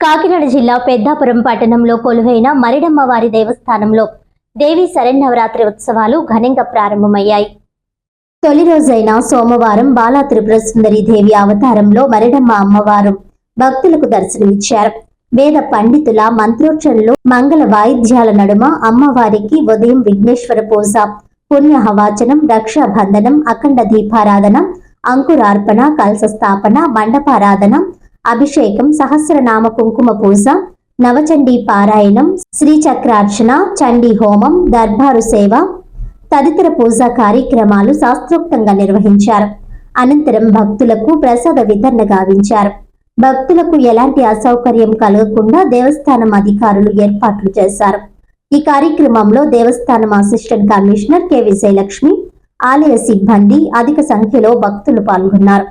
కాకినాడ జిల్లా పెద్దాపురం పట్టణంలో కొలువైన మరిడమ్మవారి దేవస్థానంలో దేవి శరన్నవరాత్రి ఉత్సవాలు ఘనంగా ప్రారంభమయ్యాయి. తొలి రోజైన సోమవారం బాలా త్రిపుర సుందరి దేవి అవతారంలో మరిడమ్మ అమ్మవారు భక్తులకు దర్శనమిచ్చారు. వేద పండితుల మంత్రోచ్చరణలు, మంగళ వాయిద్యాల నడుమ అమ్మవారికి ఉదయం విఘ్నేశ్వర పూజ, పుణ్యహవాచనం, రక్షాబంధనం, అఖండ దీపారాధన, అంకురార్పణ, కలశ స్థాపన, మండపారాధన, అభిషేకం, సహస్రనామ కుంకుమ పూజ, నవచండీ పారాయణం, శ్రీచక్రార్చన, చండీ హోమం, దర్బారు సేవ తదితర పూజా కార్యక్రమాలు శాస్త్రోక్తంగా నిర్వహించారు. అనంతరం భక్తులకు ప్రసాద వితరణ గావించారు. భక్తులకు ఎలాంటి అసౌకర్యం కలగకుండా దేవస్థానం అధికారులు ఏర్పాట్లు చేశారు. ఈ కార్యక్రమంలో దేవస్థానం అసిస్టెంట్ కమిషనర్ కె విజయలక్ష్మి, ఆలయ సిబ్బంది, అధిక సంఖ్యలో భక్తులు పాల్గొన్నారు.